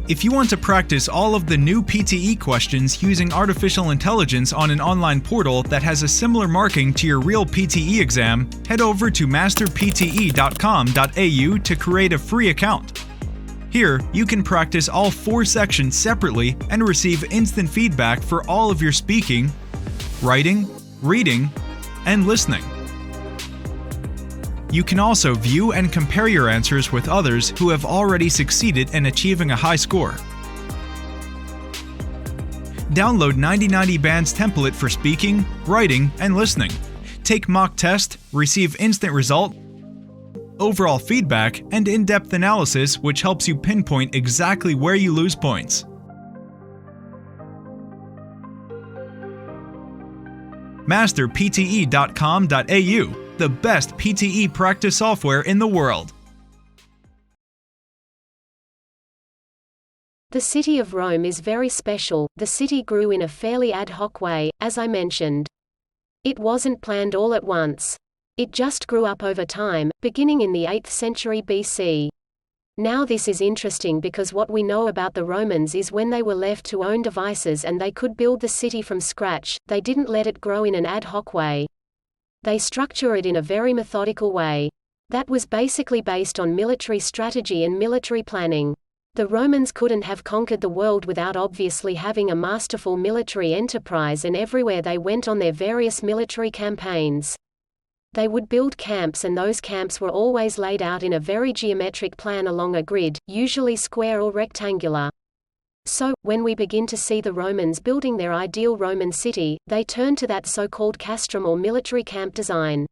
If you want to practice all of the new PTE questions using artificial intelligence on an online portal that has a similar marking to your real PTE exam, head over to masterpte.com.au to create a free account. Here, you can practice all 4 sections separately and receive instant feedback for all of your speaking, writing, reading, and listening. You can also view and compare your answers with others who have already succeeded in achieving a high score. Download 9090 Band's template for speaking, writing, and listening. Take mock test, receive instant result, overall feedback, and in-depth analysis which helps you pinpoint exactly where you lose points. masterpte.com.au, the best PTE practice software in the world. The city of Rome is very special. The city grew in a fairly ad hoc way, as I mentioned. It wasn't planned all at once. It just grew up over time, beginning in the 8th century BC. Now this is interesting because what we know about the Romans is when they were left to own devices and they could build the city from scratch, they didn't let it grow in an ad hoc way. They structure it in a very methodical way. That was basically based on military strategy and military planning. The Romans couldn't have conquered the world without obviously having a masterful military enterprise, and everywhere they went on their various military campaigns, they would build camps, and those camps were always laid out in a very geometric plan along a grid, usually square or rectangular. So, when we begin to see the Romans building their ideal Roman city, they turn to that so-called castrum or military camp design.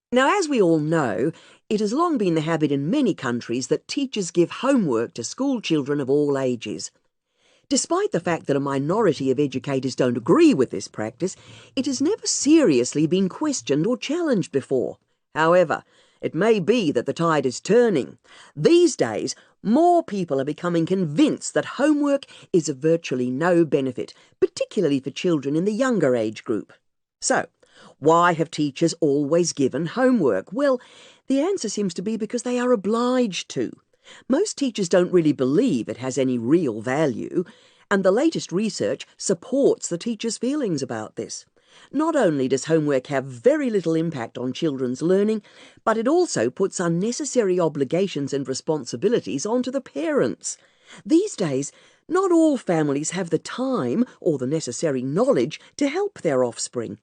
Now, as we all know, it has long been the habit in many countries that teachers give homework to school children of all ages. Despite the fact that a minority of educators don't agree with this practice, it has never seriously been questioned or challenged before. However, it may be that the tide is turning. These days, more people are becoming convinced that homework is of virtually no benefit, particularly for children in the younger age group. So, why have teachers always given homework? Well, the answer seems to be because they are obliged to. Most teachers don't really believe it has any real value, and the latest research supports the teachers' feelings about this. Not only does homework have very little impact on children's learning, but it also puts unnecessary obligations and responsibilities onto the parents. These days, not all families have the time or the necessary knowledge to help their offspring.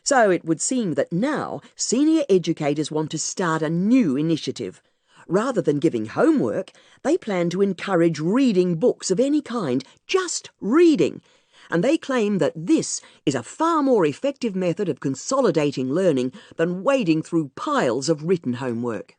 So it would seem that now senior educators want to start a new initiative. Rather than giving homework, they plan to encourage reading books of any kind, just reading. And they claim that this is a far more effective method of consolidating learning than wading through piles of written homework.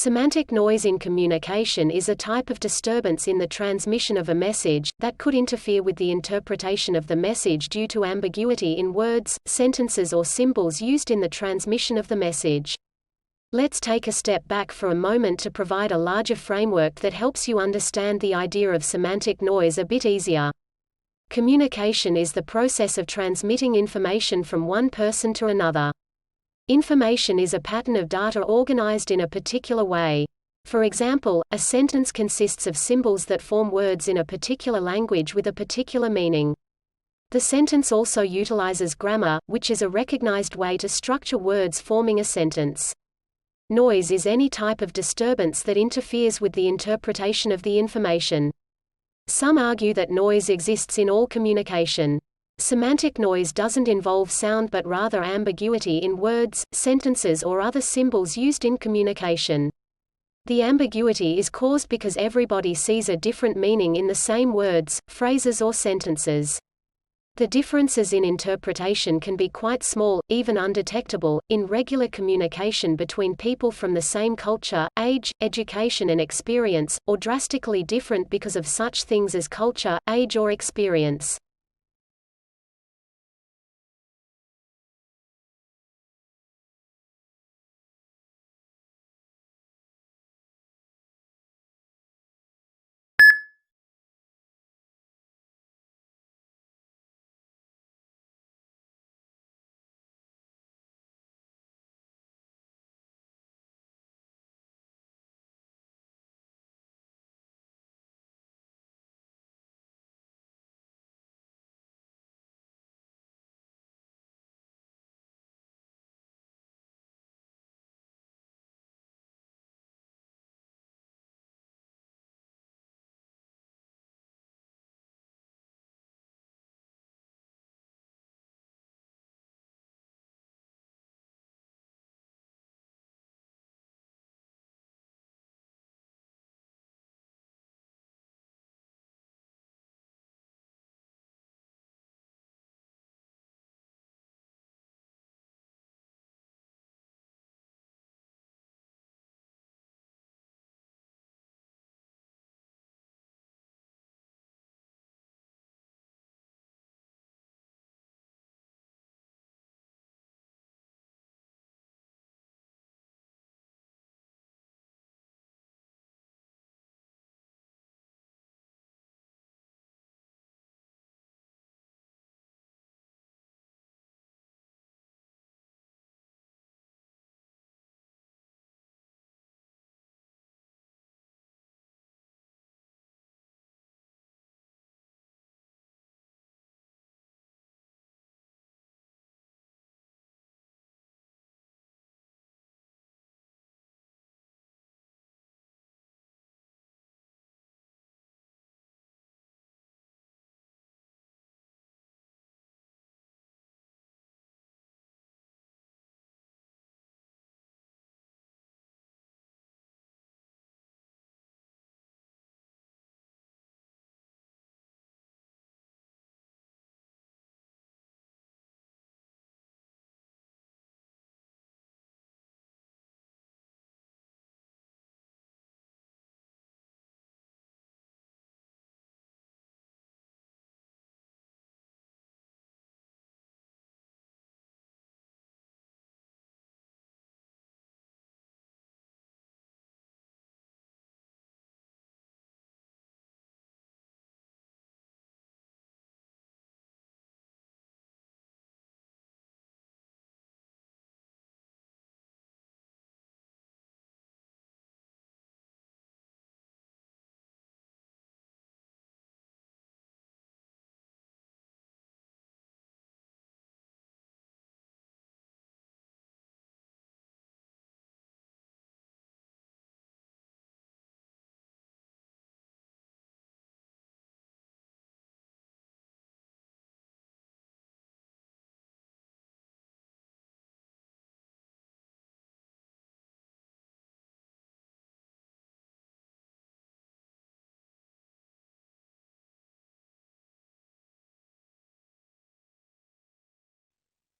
Semantic noise in communication is a type of disturbance in the transmission of a message, that could interfere with the interpretation of the message due to ambiguity in words, sentences or symbols used in the transmission of the message. Let's take a step back for a moment to provide a larger framework that helps you understand the idea of semantic noise a bit easier. Communication is the process of transmitting information from one person to another. Information is a pattern of data organized in a particular way. For example, a sentence consists of symbols that form words in a particular language with a particular meaning. The sentence also utilizes grammar, which is a recognized way to structure words forming a sentence. Noise is any type of disturbance that interferes with the interpretation of the information. Some argue that noise exists in all communication. Semantic noise doesn't involve sound but rather ambiguity in words, sentences or other symbols used in communication. The ambiguity is caused because everybody sees a different meaning in the same words, phrases or sentences. The differences in interpretation can be quite small, even undetectable, in regular communication between people from the same culture, age, education and experience, or drastically different because of such things as culture, age or experience.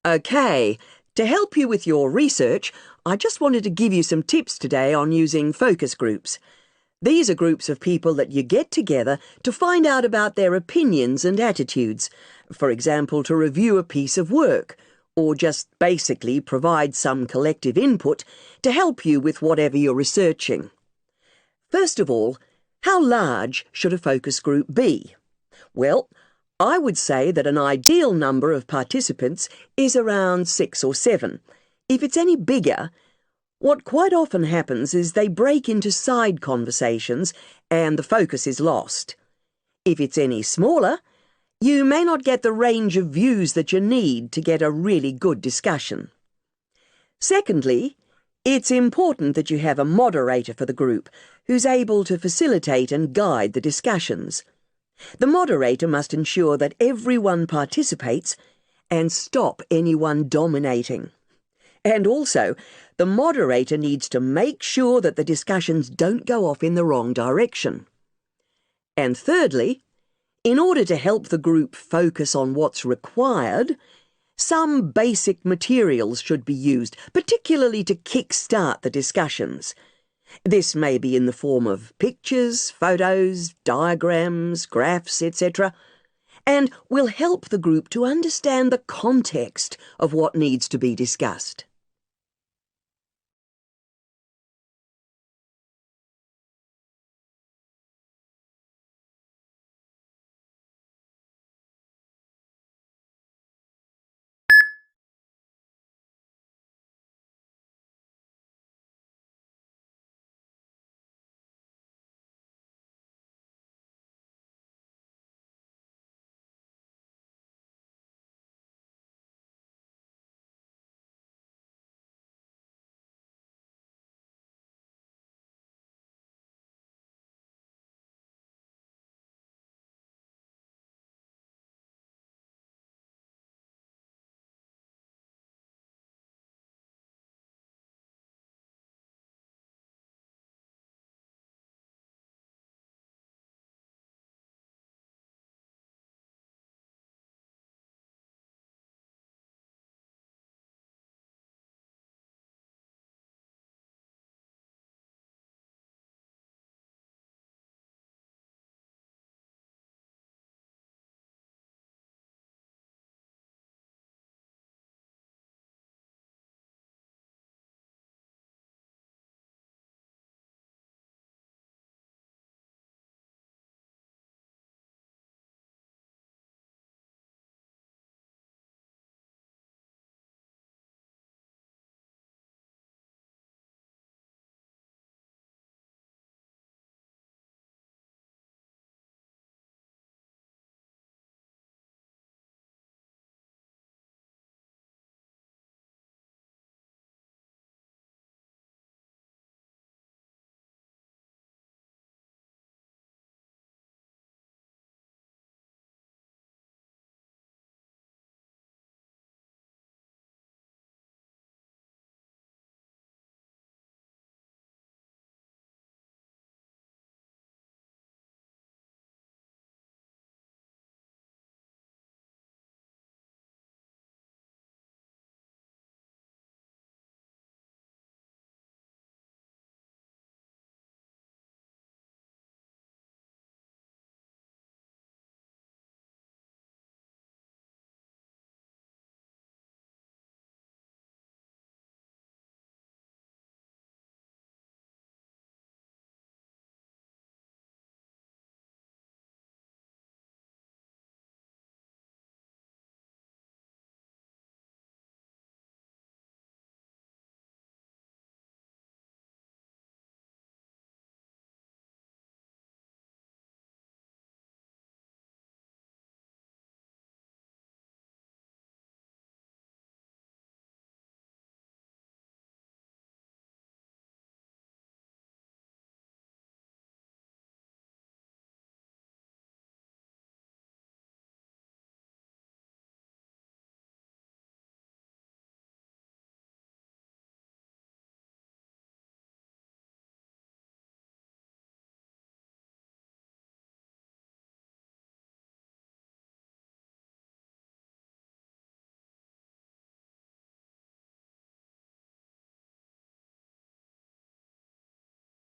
Okay, to help you with your research, I just wanted to give you some tips today on using focus groups. These are groups of people that you get together to find out about their opinions and attitudes, for example, to review a piece of work, or just basically provide some collective input to help you with whatever you're researching. First of all, how large should a focus group be? Well, I would say that an ideal number of participants is around 6 or 7. If it's any bigger, what quite often happens is they break into side conversations and the focus is lost. If it's any smaller, you may not get the range of views that you need to get a really good discussion. Secondly, it's important that you have a moderator for the group who's able to facilitate and guide the discussions. The moderator must ensure that everyone participates and stop anyone dominating. And also, the moderator needs to make sure that the discussions don't go off in the wrong direction. And thirdly, in order to help the group focus on what's required, some basic materials should be used, particularly to kick-start the discussions. This may be in the form of pictures, photos, diagrams, graphs, etc., and will help the group to understand the context of what needs to be discussed.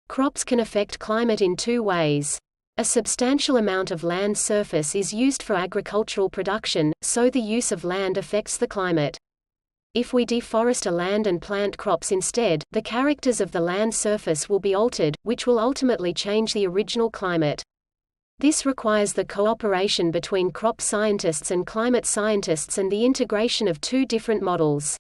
Crops can affect climate in two ways. A substantial amount of land surface is used for agricultural production, so the use of land affects the climate. If we deforest a land and plant crops instead, the characters of the land surface will be altered, which will ultimately change the original climate. This requires the cooperation between crop scientists and climate scientists and the integration of two different models.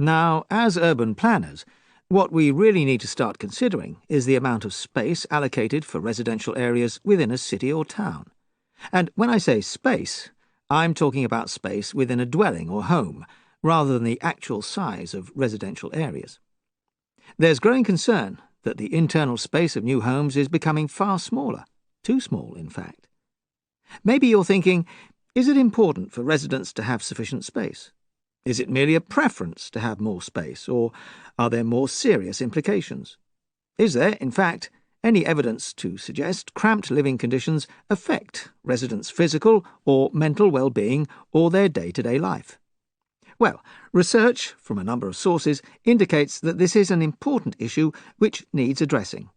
Now, as urban planners, what we really need to start considering is the amount of space allocated for residential areas within a city or town. And when I say space, I'm talking about space within a dwelling or home, rather than the actual size of residential areas. There's growing concern that the internal space of new homes is becoming far smaller, too small, in fact. Maybe you're thinking, is it important for residents to have sufficient space? Is it merely a preference to have more space, or are there more serious implications? Is there, in fact, any evidence to suggest cramped living conditions affect residents' physical or mental well-being or their day-to-day life? Well, research from a number of sources indicates that this is an important issue which needs addressing.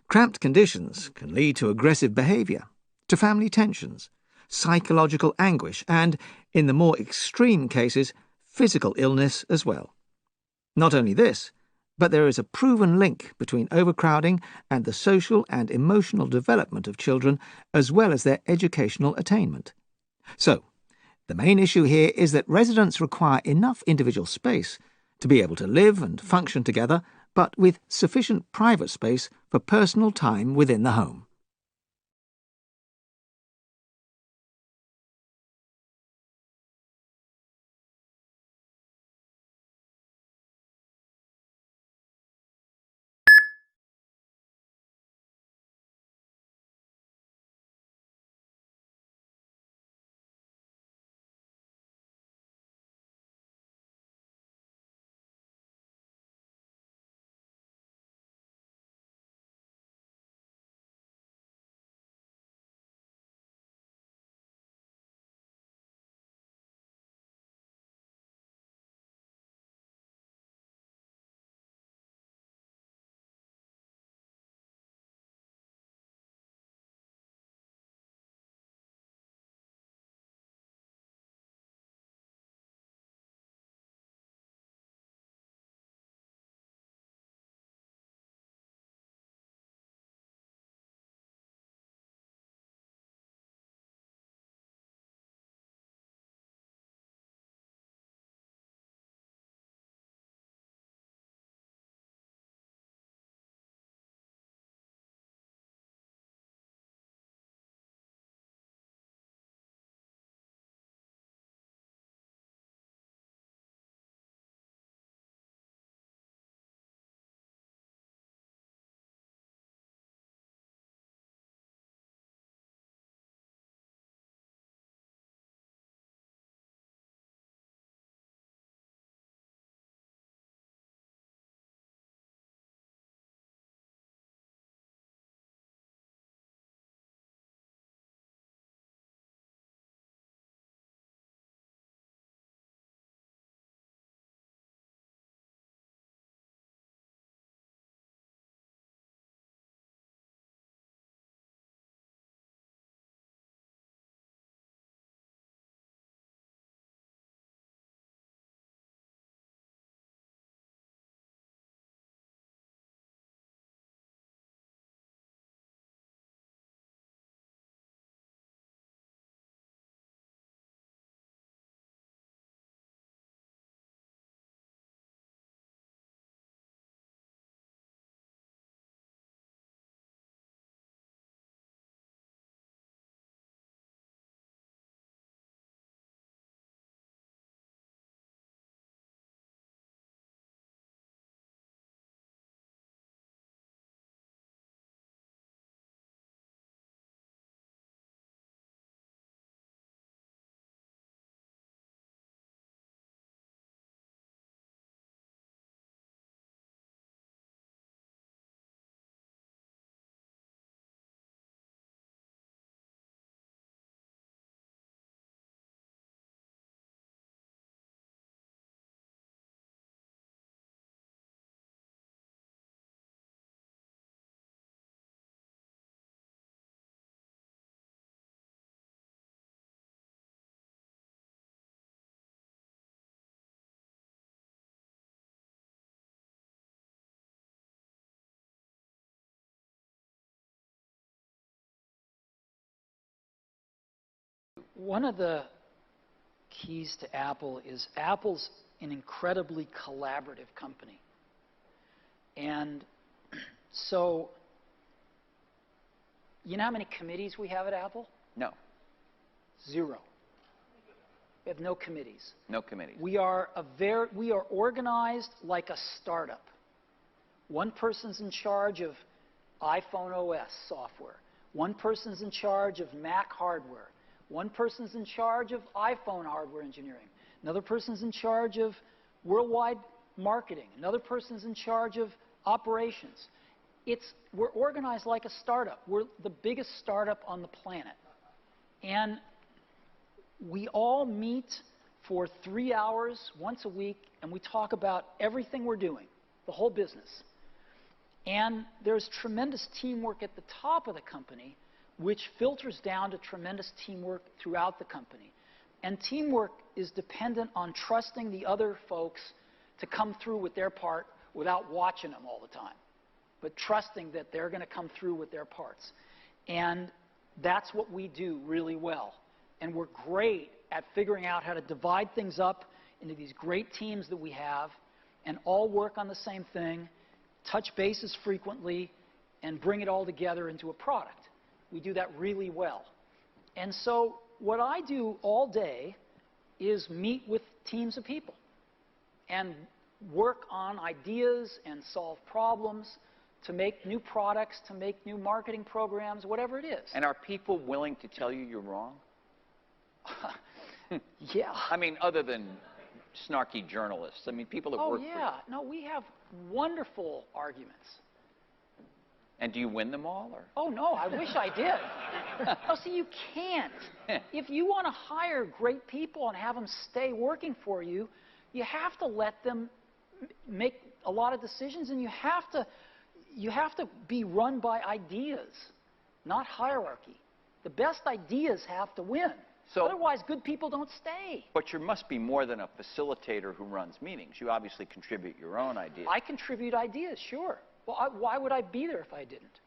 Cramped conditions can lead to aggressive behaviour, to family tensions, psychological anguish, and, in the more extreme cases, physical illness as well. Not only this, But there is a proven link between overcrowding and the social and emotional development of children, as well as their educational attainment. So, the main issue here is that residents require enough individual space to be able to live and function together, but with sufficient private space for personal time within the home. One of the keys to Apple is Apple's an incredibly collaborative company. And so, you know how many committees we have at Apple? No. 0. We have no committees. No committees. We are organized like a startup. One person's in charge of iPhone OS software. One person's in charge of Mac hardware. One person's in charge of iPhone hardware engineering. Another person's in charge of worldwide marketing. Another person's in charge of operations. We're organized like a startup. We're the biggest startup on the planet. And we all meet for 3 hours once a week, and we talk about everything we're doing, the whole business. And there's tremendous teamwork at the top of the company, which filters down to tremendous teamwork throughout the company. And teamwork is dependent on trusting the other folks to come through with their part without watching them all the time, but trusting that they're going to come through with their parts. And that's what we do really well. And we're great at figuring out how to divide things up into these great teams that we have and all work on the same thing, touch bases frequently, and bring it all together into a product. We do that really well. And so what I do all day is meet with teams of people and work on ideas and solve problems to make new products, to make new marketing programs, whatever it is. And are people willing to tell you you're wrong? Yeah. I mean, other than snarky journalists. I mean, people that work for you. Oh, yeah. No, we have wonderful arguments. And do you win them all? Or? Oh, no, I wish I did. Oh, see, you can't. If you want to hire great people and have them stay working for you, you have to let them make a lot of decisions, and you have to be run by ideas, not hierarchy. The best ideas have to win. So, otherwise, good people don't stay. But you must be more than a facilitator who runs meetings. You obviously contribute your own ideas. I contribute ideas, sure. Well, why would I be there if I didn't?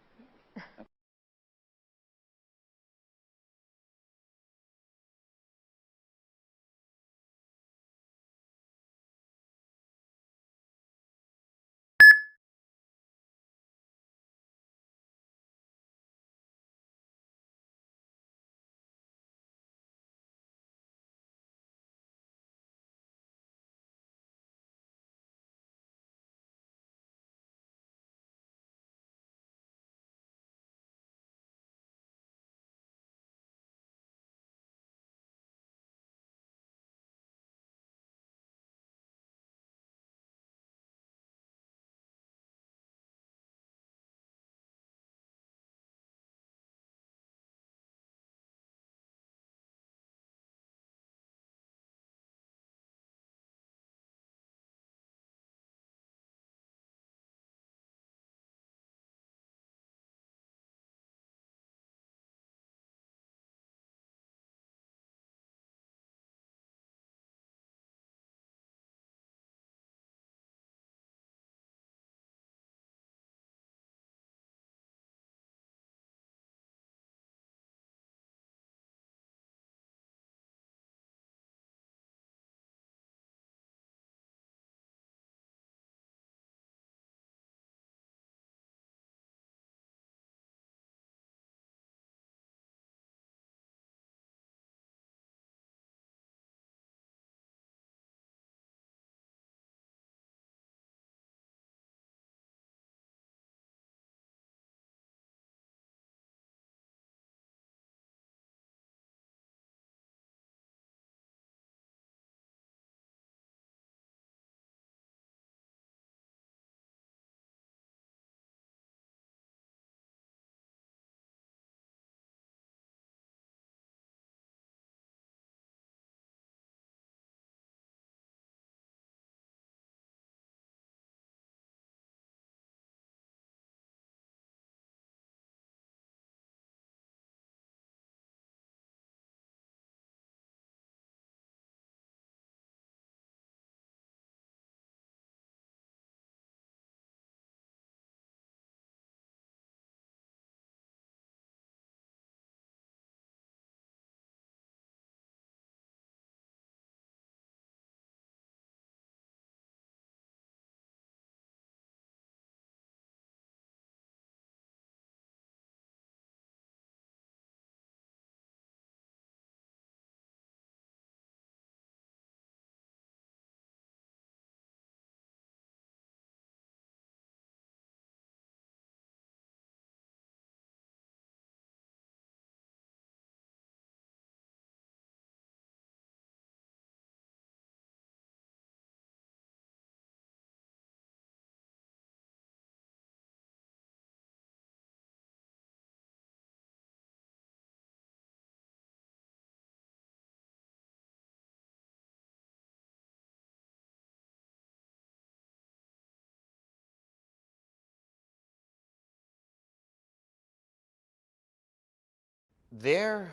There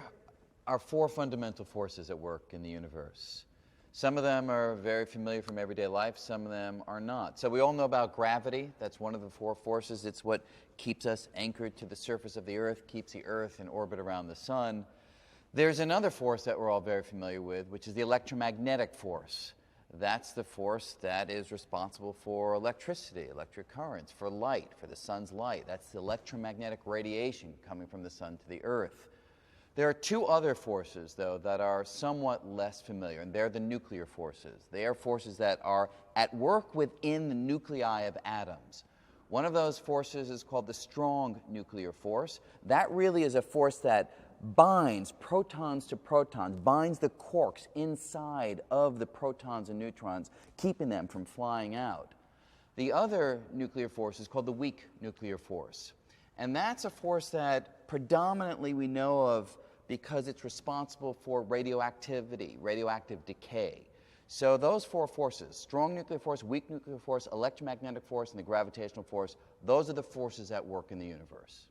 are four fundamental forces at work in the universe. Some of them are very familiar from everyday life, some of them are not. So we all know about gravity. That's one of the four forces. It's what keeps us anchored to the surface of the Earth, keeps the Earth in orbit around the sun. There's another force that we're all very familiar with, which is the electromagnetic force. That's the force that is responsible for electricity, electric currents, for light, for the sun's light. That's the electromagnetic radiation coming from the sun to the Earth. There are two other forces, though, that are somewhat less familiar, and they're the nuclear forces. They are forces that are at work within the nuclei of atoms. One of those forces is called the strong nuclear force. That really is a force that binds protons to protons, binds the quarks inside of the protons and neutrons, keeping them from flying out. The other nuclear force is called the weak nuclear force. And that's a force that predominantly we know of because it's responsible for radioactivity, radioactive decay. So those four forces, strong nuclear force, weak nuclear force, electromagnetic force, and the gravitational force, those are the forces at work in the universe.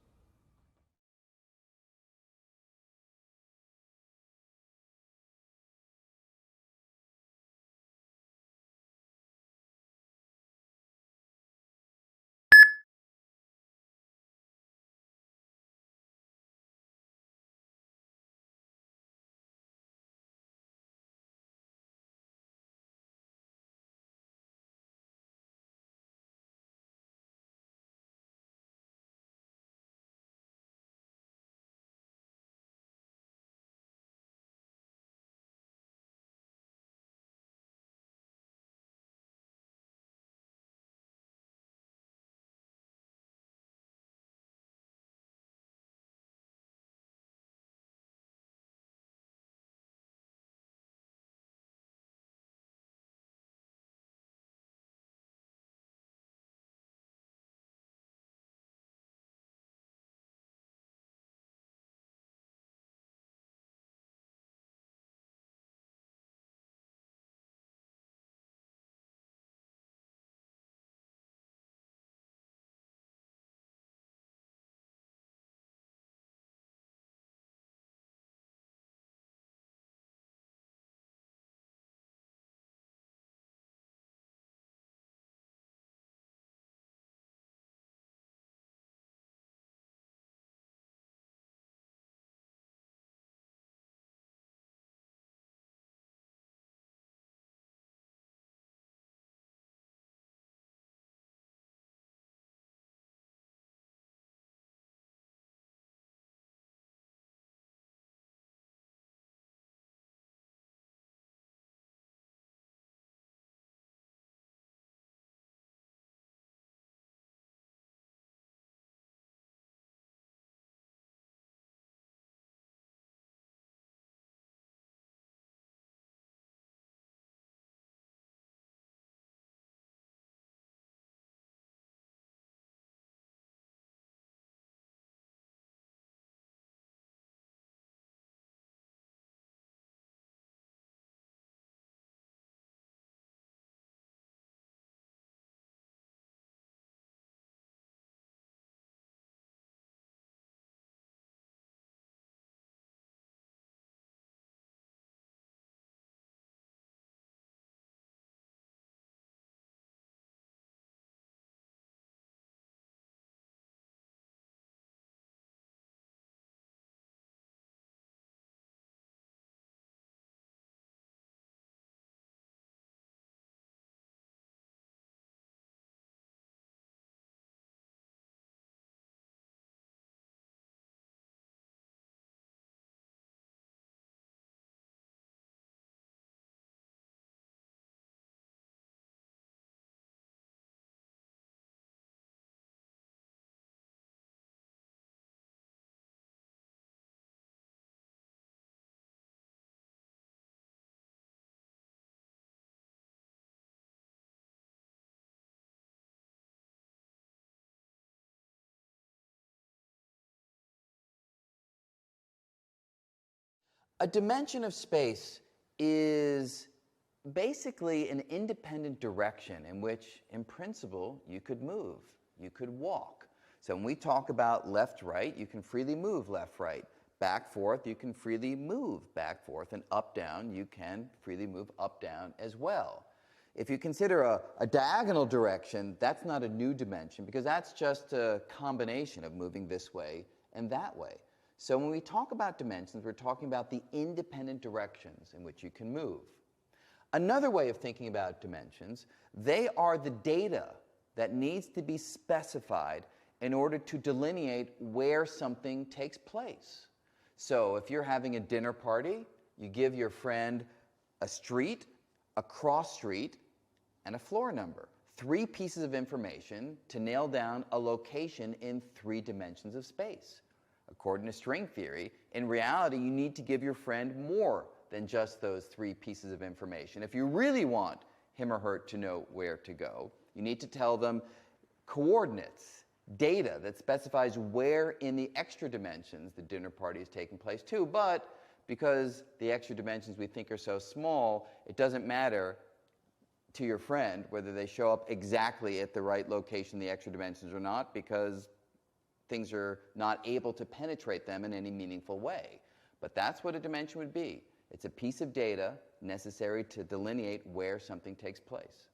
A dimension of space is basically an independent direction in which, in principle, you could move, you could walk. So when we talk about left-right, you can freely move left-right. back, forth, you can freely move back, forth, and up, down, you can freely move up, down as well. If you consider a diagonal direction, that's not a new dimension because that's just a combination of moving this way and that way. So when we talk about dimensions, we're talking about the independent directions in which you can move. Another way of thinking about dimensions, they are the data that needs to be specified in order to delineate where something takes place. So if you're having a dinner party, you give your friend a street, a cross street, and a floor number. 3 pieces of information to nail down a location in 3 dimensions of space. According to string theory, in reality, you need to give your friend more than just those 3 pieces of information. If you really want him or her to know where to go, you need to tell them coordinates, data that specifies where in the extra dimensions the dinner party is taking place too. But because the extra dimensions we think are so small, it doesn't matter to your friend whether they show up exactly at the right location in the extra dimensions or not, because things are not able to penetrate them in any meaningful way. But that's what a dimension would be. It's a piece of data necessary to delineate where something takes place.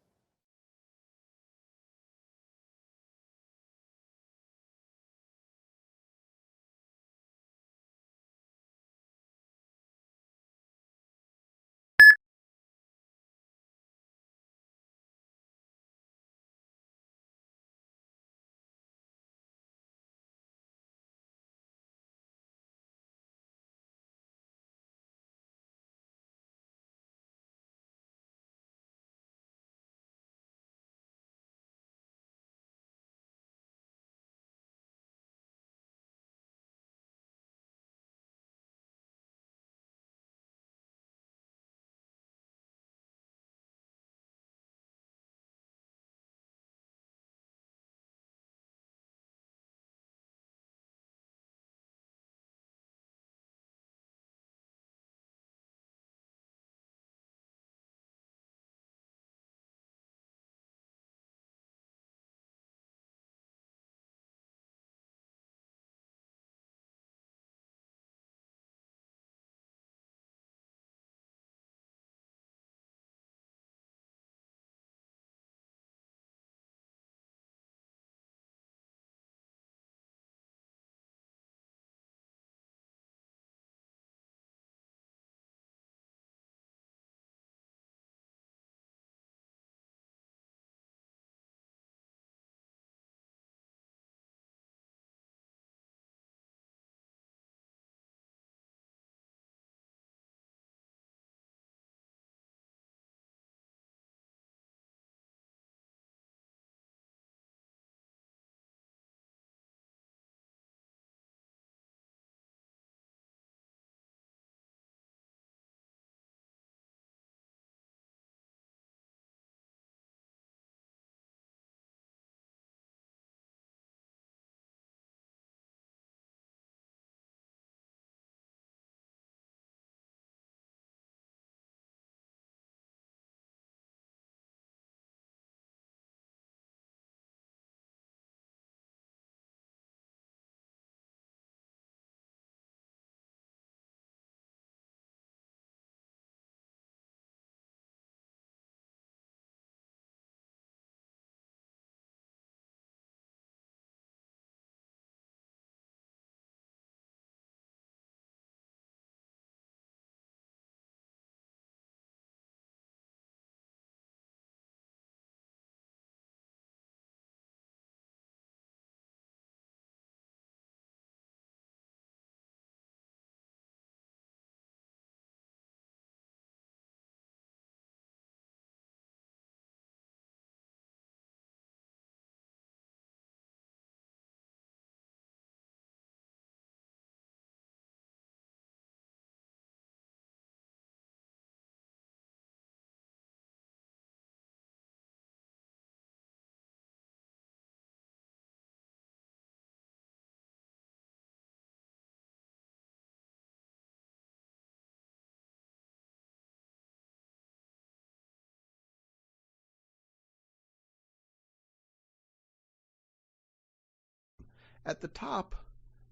At the top,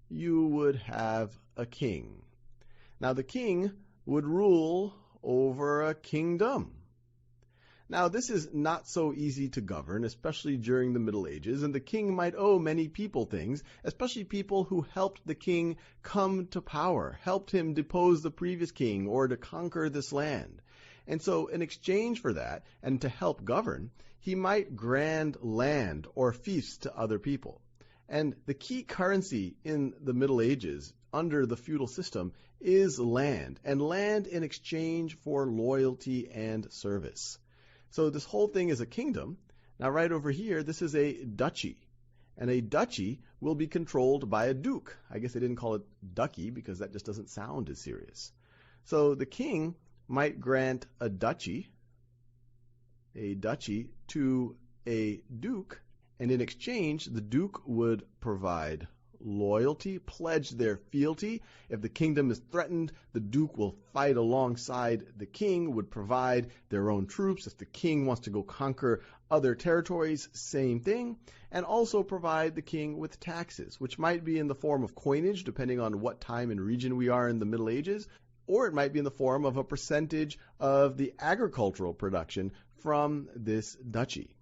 you would have a king. Now, the king would rule over a kingdom. Now, this is not so easy to govern, especially during the Middle Ages, and the king might owe many people things, especially people who helped the king come to power, helped him depose the previous king or to conquer this land. And so, in exchange for that, and to help govern, he might grant land or fiefs to other people. And the key currency in the Middle Ages, under the feudal system, is land, and land in exchange for loyalty and service. So this whole thing is a kingdom. Now right over here, this is a duchy. And a duchy will be controlled by a duke. I guess they didn't call it duchy because that just doesn't sound as serious. So the king might grant a duchy to a duke, and in exchange, the duke would provide loyalty, pledge their fealty. If the kingdom is threatened, the duke will fight alongside the king, would provide their own troops. If the king wants to go conquer other territories, same thing, and also provide the king with taxes, which might be in the form of coinage, depending on what time and region we are in the Middle Ages, or it might be in the form of a percentage of the agricultural production from this duchy.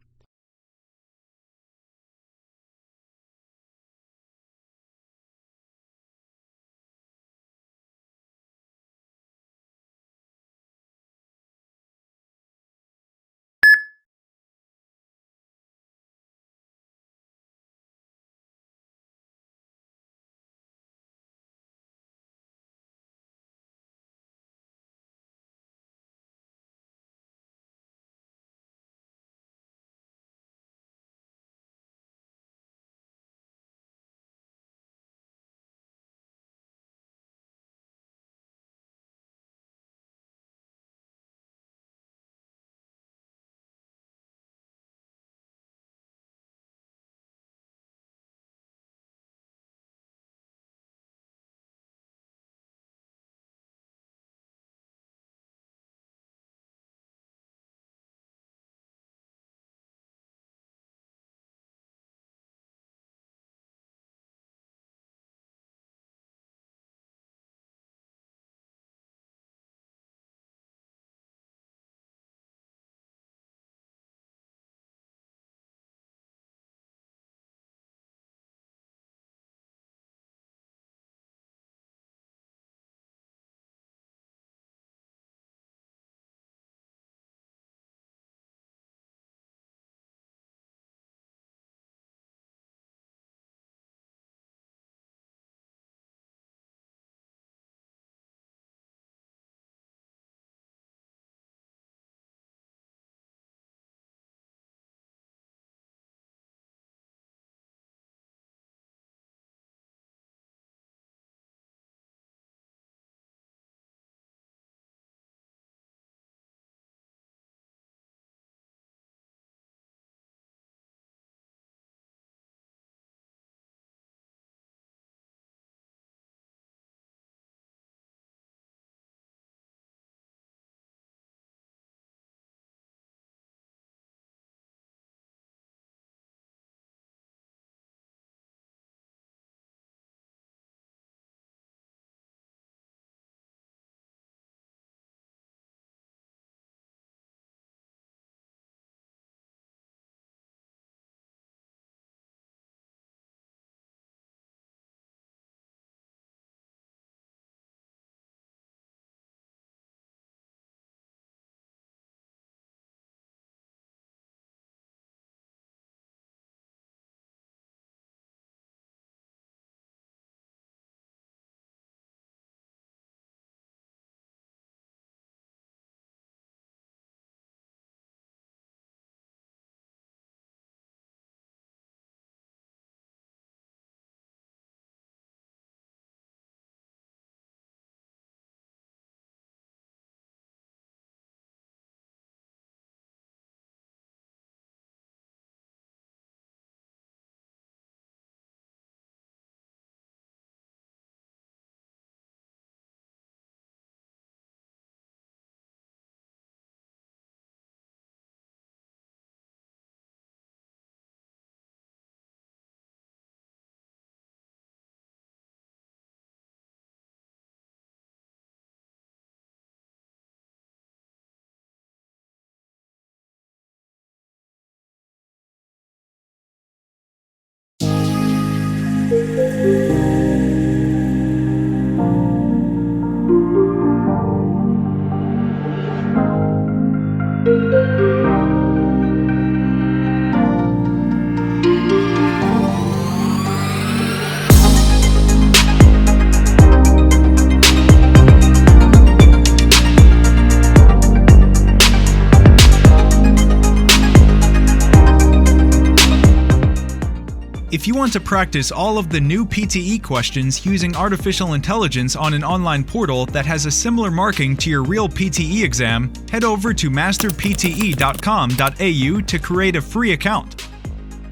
If you want to practice all of the new PTE questions using artificial intelligence on an online portal that has a similar marking to your real PTE exam, head over to masterpte.com.au to create a free account.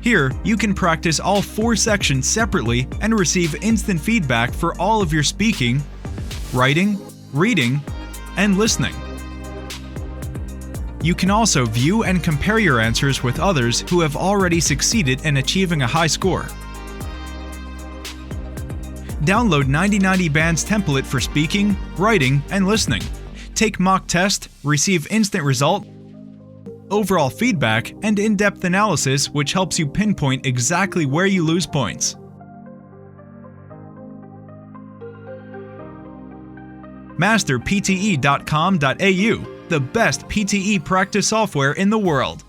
Here, you can practice all 4 sections separately and receive instant feedback for all of your speaking, writing, reading, and listening. You can also view and compare your answers with others who have already succeeded in achieving a high score. Download 9090 Band's template for speaking, writing, and listening. Take mock test, receive instant result, overall feedback, and in-depth analysis which helps you pinpoint exactly where you lose points. Masterpte.com.au, the best PTE practice software in the world.